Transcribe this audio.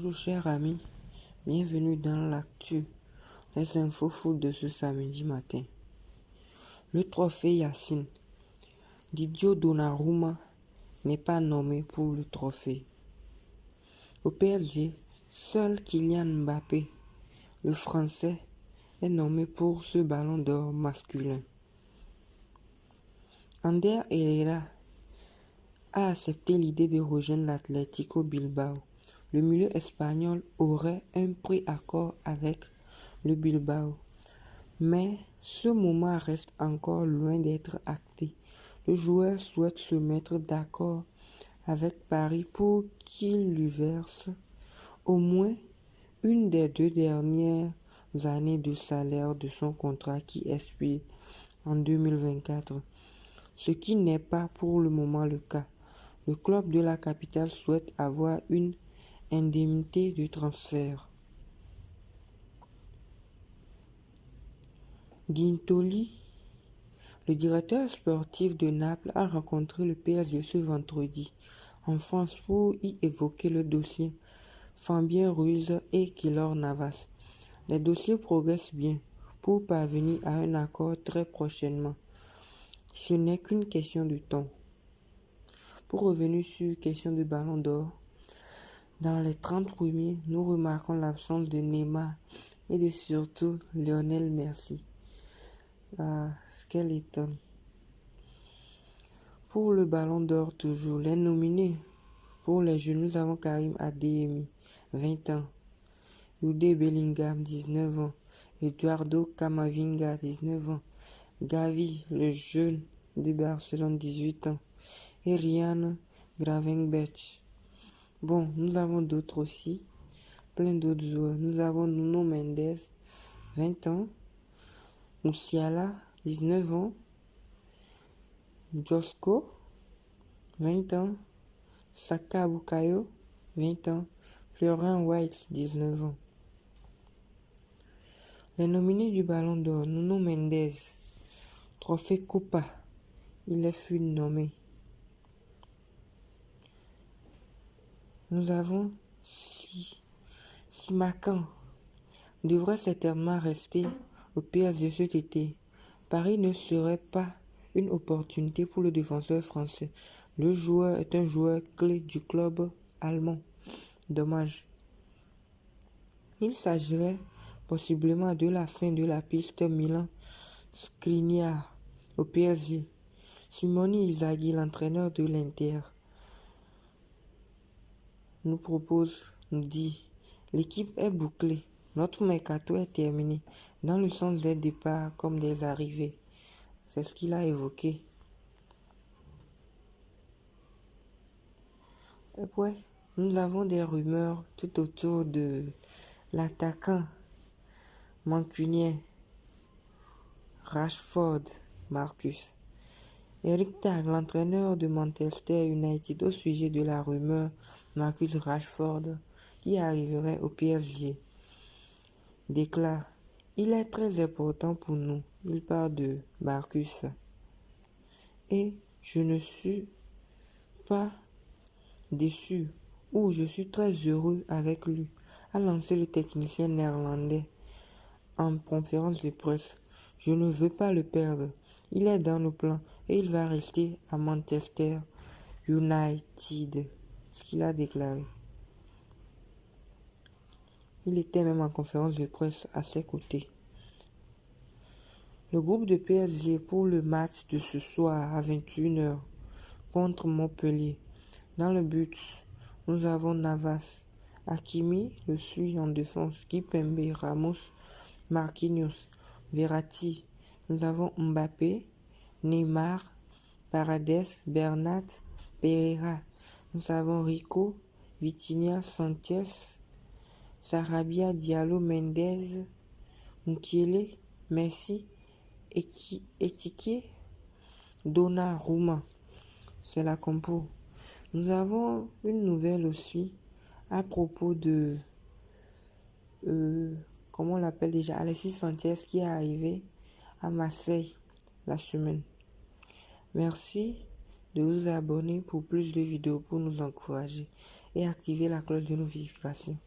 Bonjour chers amis, bienvenue dans l'actu, les infos foot de ce samedi matin. Le trophée Yacine, Didier Donnarumma n'est pas nommé pour le trophée. Au PSG, seul Kylian Mbappé, le Français, est nommé pour ce ballon d'or masculin. Ander Herrera a accepté l'idée de rejoindre l'Atlético Bilbao. Le milieu espagnol aurait un pré-accord avec le Bilbao, mais ce moment reste encore loin d'être acté. Le joueur souhaite se mettre d'accord avec Paris pour qu'il lui verse au moins une des 2 dernières années de salaire de son contrat qui expire en 2024, ce qui n'est pas pour le moment le cas. Le club de la capitale souhaite avoir une indemnité de transfert. Guintoli, le directeur sportif de Naples, a rencontré le PSG ce vendredi en France pour y évoquer le dossier Fabien Ruiz et Keylor Navas. Les dossiers progressent bien pour parvenir à un accord très prochainement. Ce n'est qu'une question de temps. Pour revenir sur la question du ballon d'or, dans les 30 premiers, nous remarquons l'absence de Neymar et de surtout Lionel Messi. Quel étonne. Pour le ballon d'or toujours, les nominés pour les jeunes, nous avons Karim Adeyemi, 20 ans, Jude Bellingham, 19 ans, Eduardo Camavinga, 19 ans, Gavi, le jeune de Barcelone, 18 ans, et Ryan Gravenberch. Bon, nous avons d'autres aussi, plein d'autres joueurs. Nous avons Nuno Mendes, 20 ans, Musiala, 19 ans, Josko, 20 ans, Saka Bukayo, 20 ans, Florian White, 19 ans. Les nominés du Ballon d'Or, Nuno Mendes, Trophée Copa, il fut nommé. Nous avons Simakan, devrait certainement rester au PSG cet été. Paris ne serait pas une opportunité pour le défenseur français. Le joueur est un joueur clé du club allemand. Dommage. Il s'agirait possiblement de la fin de la piste Milan Skriniar au PSG. Simone Inzaghi, l'entraîneur de l'Inter, nous dit, l'équipe est bouclée, notre mercato est terminé, dans le sens des départs comme des arrivées. C'est ce qu'il a évoqué. Et ouais, nous avons des rumeurs tout autour de l'attaquant mancunien Rashford Marcus. Eric Tag, l'entraîneur de Manchester United, au sujet de la rumeur Marcus Rashford qui arriverait au PSG, déclare: il est très important pour nous. Il parle de Marcus. Et je ne suis pas déçu, ou je suis très heureux avec lui, a lancé le technicien néerlandais en conférence de presse. Je ne veux pas le perdre. Il est dans nos plans et il va rester à Manchester United. Ce qu'il a déclaré. Il était même en conférence de presse à ses côtés. Le groupe de PSG pour le match de ce soir à 21h contre Montpellier. Dans le but, nous avons Navas, Hakimi le suit en défense, Kimpembe, Ramos, Marquinhos, Verratti. Nous avons Mbappé, Neymar, Paredes, Bernat, Pereira. Nous avons Rico, Vitinha, Sanchez, Sarabia, Diallo, Mendes, Mukiele, Messi, Ekitike, Donnarumma. C'est la compo. Nous avons une nouvelle aussi à propos de comment on l'appelle déjà, Alexis Sanchez qui est arrivé à Marseille la semaine. Merci de vous abonner pour plus de vidéos pour nous encourager et activer la cloche de notification.